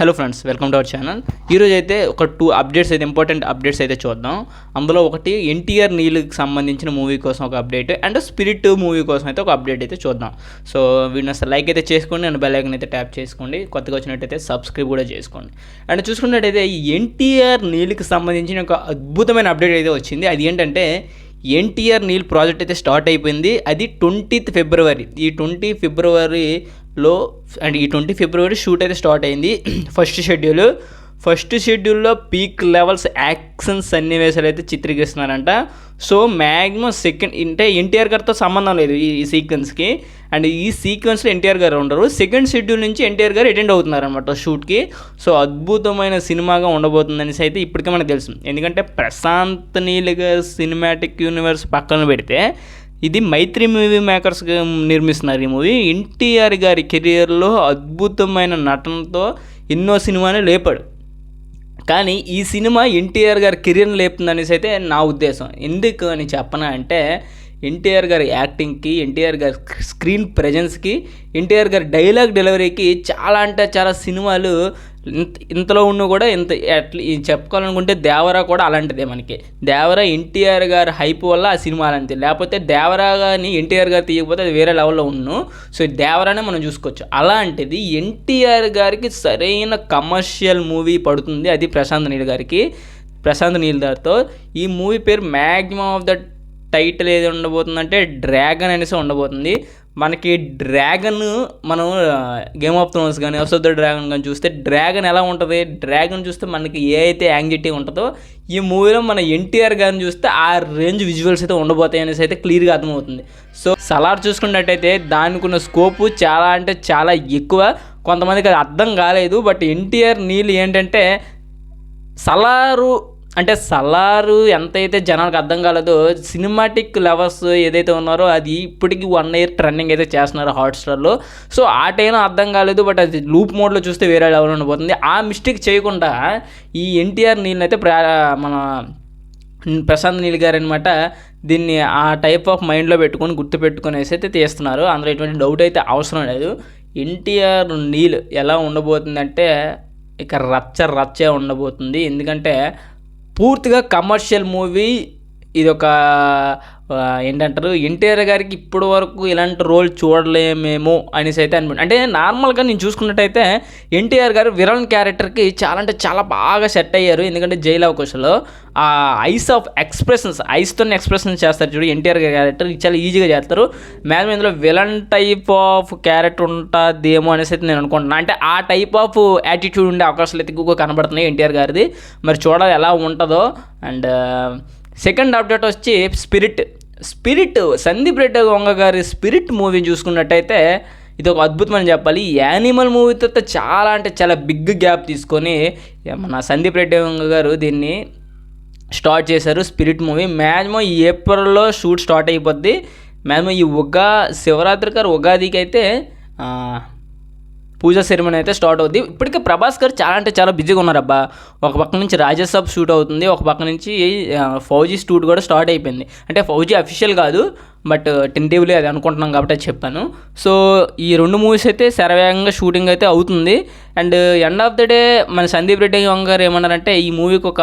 Hello friends, welcome to our channel. ఈరోజు అయితే ఒక 2 అప్డేట్స్ అయితే ఇంపార్టెంట్ అప్డేట్స్ అయితే చూద్దాం. అందులో ఒకటి ఎన్టీఆర్ నీళ్ళకి సంబంధించిన మూవీ కోసం ఒక అప్డేట్ అండ్ స్పిరిట్ మూవీ కోసం అయితే ఒక అప్డేట్ అయితే చూద్దాం. సో వీడిని అసలు లైక్ అయితే చేసుకోండి అండ్ బెల్ ఐకాన్ అయితే ట్యాప్ చేసుకోండి. కొత్తగా వచ్చినట్టయితే సబ్స్క్రైబ్ కూడా చేసుకోండి. అండ్ చూసుకున్నట్టయితే ఈ ఎన్టీఆర్ నీళ్ళకి సంబంధించిన ఒక అద్భుతమైన అప్డేట్ అయితే వచ్చింది. అది ఏంటంటే ఎన్టీఆర్ నీల్ ప్రాజెక్ట్ అయితే స్టార్ట్ అయిపోయింది. అది 20th ఫిబ్రవరి. ఈ 20 ఫిబ్రవరిలో అండ్ ఈ 20 ఫిబ్రవరి షూట్ అయితే స్టార్ట్ అయింది. ఫస్ట్ షెడ్యూల్లో పీక్ లెవెల్స్ యాక్షన్ సన్నివేశాలు అయితే చిత్రీకరిస్తున్నారంట. సో మ్యాక్సిమం సెకండ్ అంటే ఎన్టీఆర్ గారితో సంబంధం లేదు ఈ సీక్వెన్స్కి. అండ్ ఈ సీక్వెన్స్లో ఎన్టీఆర్ గారు ఉండరు. సెకండ్ షెడ్యూల్ నుంచి ఎన్టీఆర్ గారు అటెండ్ అవుతున్నారనమాట షూట్కి. సో అద్భుతమైన సినిమాగా ఉండబోతుందనేసి అయితే ఇప్పటికే మనకు తెలుసు. ఎందుకంటే ప్రశాంత్ నీల్ గారు సినిమాటిక్ యూనివర్స్ పక్కన పెడితే ఇది మైత్రి మూవీ మేకర్స్ నిర్మిస్తున్నారు ఈ మూవీ. ఎన్టీఆర్ గారి కెరియర్లో అద్భుతమైన నటనతో ఎన్నో సినిమాని లేపాడు. కానీ ఈ సినిమా ఎన్టీఆర్ గారి కెరీర్ని లేపుతుందనేసి అయితే నా ఉద్దేశం. ఎందుకు అని చెప్పనా అంటే ఎన్టీఆర్ గారి యాక్టింగ్కి, ఎన్టీఆర్ గారి స్క్రీన్ ప్రెజెన్స్కి, ఎన్టీఆర్ గారి డైలాగ్ డెలివరీకి చాలా అంటే చాలా సినిమాలు ఇంతలో ఉన్న కూడా చెప్పుకోవాలనుకుంటే దేవరా కూడా అలాంటిదే. మనకి దేవరా ఎన్టీఆర్ గారి హైప్ వల్ల ఆ సినిమా అలాంటిది. లేకపోతే దేవరా కానీ ఎన్టీఆర్ గారు తీయకపోతే అది వేరే లెవెల్లో ఉన్ను. సో దేవరానే మనం చూసుకోవచ్చు. అలాంటిది ఎన్టీఆర్ గారికి సరైన కమర్షియల్ మూవీ పడుతుంది. అది ప్రశాంత్ నీల్ గారితో. ఈ మూవీ పేరు మ్యాక్సిమం ఆఫ్ ద టైటిల్ ఏది ఉండబోతుందంటే డ్రాగన్ అనేసి ఉండబోతుంది. మనకి డ్రాగన్ మనం గేమ్ ఆఫ్ థ్రోన్స్ కానీ హౌస్ ఆఫ్ ద డ్రాగన్ కానీ చూస్తే డ్రాగన్ ఎలా ఉంటుంది, డ్రాగన్ చూస్తే మనకి ఏ అయితే యాంగ్జైటీ ఉంటుందో ఈ మూవీలో మన ఎన్టీఆర్ గారిని చూస్తే ఆ రేంజ్ విజువల్స్ అయితే ఉండబోతాయి అనేసి అయితే క్లియర్గా అర్థమవుతుంది. సో సలార్ చూసుకున్నట్టయితే దానికి ఉన్న స్కోపు చాలా అంటే చాలా ఎక్కువ. కొంతమందికి అది అర్థం కాలేదు. బట్ ఎన్టీఆర్ నీళ్ళు ఏంటంటే సలారు ఎంతైతే జనాలకు అర్థం కాలేదో సినిమాటిక్ లవర్స్ ఏదైతే ఉన్నారో అది ఇప్పటికీ 1 year ట్రెండింగ్ అయితే చేస్తున్నారు హాట్స్టార్లో. సో ఆ టైం అర్థం కాలేదు. బట్ అది లూప్ మోడ్లో చూస్తే వేరే లెవెల్ ఉండబోతుంది. ఆ మిస్టేక్ చేయకుండా ఈ ఎన్టీఆర్ నీళ్ళని అయితే మన ప్రశాంత్ నీల్ గారు అనమాట దీన్ని ఆ టైప్ ఆఫ్ మైండ్లో గుర్తుపెట్టుకునేసి అయితే తీస్తున్నారు. అందులో ఎటువంటి డౌట్ అయితే అవసరం లేదు. ఎన్టీఆర్ నీల్ ఎలా ఉండబోతుందంటే ఇక రచ్చే ఉండబోతుంది. ఎందుకంటే పూర్తిగా కమర్షియల్ మూవీ. ఇది ఒక ఏంటంటారు, ఎన్టీఆర్ గారికి ఇప్పటి వరకు ఇలాంటి రోల్ చూడలేమేమో అనేసి అయితే అనుకుంటా. అంటే నార్మల్గా నేను చూసుకున్నట్టయితే ఎన్టీఆర్ గారు విలన్ క్యారెక్టర్కి చాలా అంటే చాలా బాగా సెట్ అయ్యారు. ఎందుకంటే జైలు అవకాశంలో ఆ ఐస్తోనే ఎక్స్ప్రెషన్స్ చేస్తారు చూడు ఎన్టీఆర్ గారి క్యారెక్టర్ చాలా ఈజీగా చేస్తారు. మ్యాక్సిమం ఇందులో విలన్ టైప్ ఆఫ్ క్యారెక్టర్ ఉంటుందేమో అనేసి అయితే నేను అనుకుంటున్నాను. అంటే ఆ టైప్ ఆఫ్ యాటిట్యూడ్ ఉండే అవకాశాలు అయితే ఎక్కువగా కనబడుతున్నాయి ఎన్టీఆర్ గారిది. మరి చూడాలి ఎలా ఉంటుందో. అండ్ సెకండ్ అప్డేట్ వచ్చి స్పిరిట్ సందీప్ రెడ్డి వంగ గారి స్పిరిట్ మూవీ చూసుకున్నట్టయితే ఇది ఒక అద్భుతమని చెప్పాలి. యానిమల్ మూవీతో చాలా అంటే చాలా బిగ్ గ్యాప్ తీసుకొని మన సందీప్ రెడ్డి వంగ గారు దీన్ని స్టార్ట్ చేశారు. స్పిరిట్ మూవీ మ్యాక్సిమం ఈ ఏప్రిల్లో షూట్ స్టార్ట్ అయిపోద్ది. మ్యాక్సిమం ఈ శివరాత్రి ఉగాదికి అయితే పూజా సెరమనీ అయితే స్టార్ట్ అవుద్ది. ఇప్పటికే ప్రభాస్ గారు చాలా అంటే చాలా బిజీగా ఉన్నారు అబ్బా. ఒక పక్క నుంచి రాజసాబ్ షూట్ అవుతుంది, ఒక పక్క నుంచి ఫౌజీ షూట్ కూడా స్టార్ట్ అయిపోయింది. అంటే ఫౌజీ అఫీషియల్ కాదు, బట్ టెంటేటివ్లీ అది అనుకుంటున్నాం కాబట్టి అది చెప్పాను. సో ఈ 2 మూవీస్ అయితే శరవేగంగా షూటింగ్ అయితే అవుతుంది. And end of the day మన సందీప్ రెడ్డి వంగ గారు ఏమన్నారంటే ఈ మూవీకి ఒక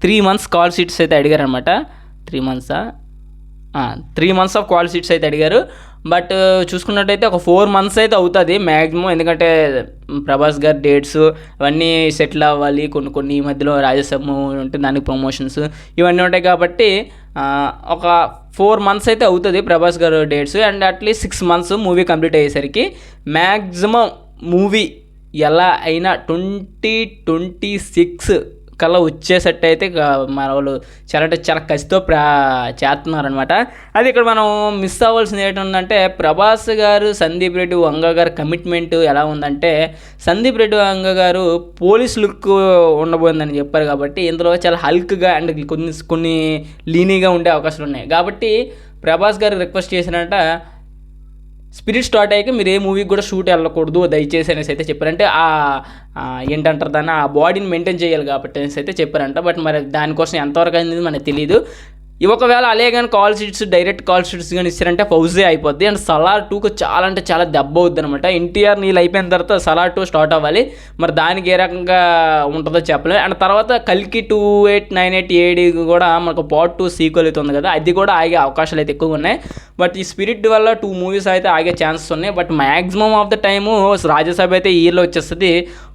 3 months కాల్ షీట్స్ అయితే అడిగారనమాట. 3 months ఆఫ్ కాల్ షీట్స్ అయితే అడిగారు. బట్ చూసుకున్నట్టయితే ఒక 4 months అయితే అవుతుంది మ్యాక్సిమం. ఎందుకంటే ప్రభాస్ గారి డేట్స్ అవన్నీ సెటిల్ అవ్వాలి. కొన్ని ఈ మధ్యలో రాజసభ ఉంటే దానికి ప్రమోషన్స్ ఇవన్నీ ఉంటాయి కాబట్టి ఒక 4 months అయితే అవుతుంది ప్రభాస్ గారు dates. And at least 6 months movie complete అయ్యేసరికి మ్యాక్సిమం మూవీ ఎలా అయినా 2026 కల్లా వచ్చేసట్టు అయితే మన వాళ్ళు చాలా అంటే చాలా కసితో చేస్తున్నారనమాట. అది ఇక్కడ మనం మిస్ అవ్వాల్సింది ఏంటంటే ప్రభాస్ గారు సందీప్ రెడ్డి వంగ గారు కమిట్మెంట్ ఎలా ఉందంటే సందీప్ రెడ్డి వంగ గారు పోలీస్ లుక్ ఉండబోతుందని చెప్పారు. కాబట్టి ఇందులో చాలా హల్క్గా అండ్ కొన్ని లీనీగా ఉండే అవకాశాలు ఉన్నాయి. కాబట్టి ప్రభాస్ గారు రిక్వెస్ట్ చేసినట్ట స్పిరిట్ స్టార్ట్ అయ్యాక మీరు ఏ మూవీకి కూడా షూట్ వెళ్ళకూడదు దయచేసి అనేసి అయితే చెప్పారంటే ఏంటంటారు దాన్ని ఆ బాడీని మెయింటైన్ చేయాలి కాబట్టి అనేసి అయితే చెప్పారంట. బట్ మరి దానికోసం ఎంతవరకు అనేది మనకు తెలియదు. ఒకవేళ అలే కానీ డైరెక్ట్ కాల్ షీట్స్ కానీ ఇచ్చారంటే ఫౌజీ అయిపోద్ది. అండ్ సలార్ 2కు చాలా అంటే చాలా దెబ్బ అవుద్ది అనమాట. ఎన్టీఆర్ నీళ్ళు అయిపోయిన తర్వాత సలార్ 2 స్టార్ట్ అవ్వాలి. మరి దానికి ఏ రకంగా ఉంటుందో చెప్పలేదు. అండ్ తర్వాత కల్కి 2898 ఏడి కూడా మనకు పార్ట్ 2 సీక్వెల్ అయితే ఉంది కదా, అది కూడా ఆగే అవకాశాలు అయితే ఎక్కువగా ఉన్నాయి. బట్ ఈ స్పిరిట్ వల్ల 2 మూవీస్ అయితే ఆగే ఛాన్సెస్ ఉన్నాయి. But maximum of the time Rajya Sabha అయితే ఈ ఇయర్లో వచ్చేస్తుంది.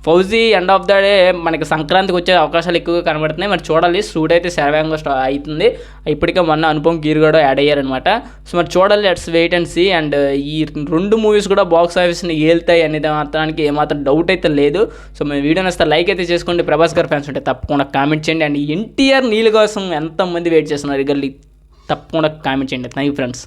Fauji end of the day మనకి సంక్రాంతికి వచ్చే అవకాశాలు ఎక్కువగా కనబడుతున్నాయి. మరి చూడాలి. షూట్ అయితే శరవేగంగా అవుతుంది. ఇప్పటికే మొన్న అనుపమ్ ఖేర్ కూడా యాడ్ అయ్యారనమాట. సో మరి చూడాలి, let's wait and see. And ఈ 2 మూవీస్ కూడా బాక్స్ ఆఫీస్ని ఏళ్తాయి అనేది మాత్రానికి ఏమాత్రం డౌట్ అయితే లేదు. సో మీ వీడియో నచ్చితే లైక్ అయితే చేసుకోండి. ప్రభాస్ గారు ఫ్యాన్స్ ఉంటే తప్పకుండా కామెంట్ చేయండి. అండ్ ఎన్టీఆర్ నీళ్ళ కోసం ఎంతమంది వెయిట్ చేస్తున్నారు తప్పకుండా కామెంట్ చేయండి. Thank you friends.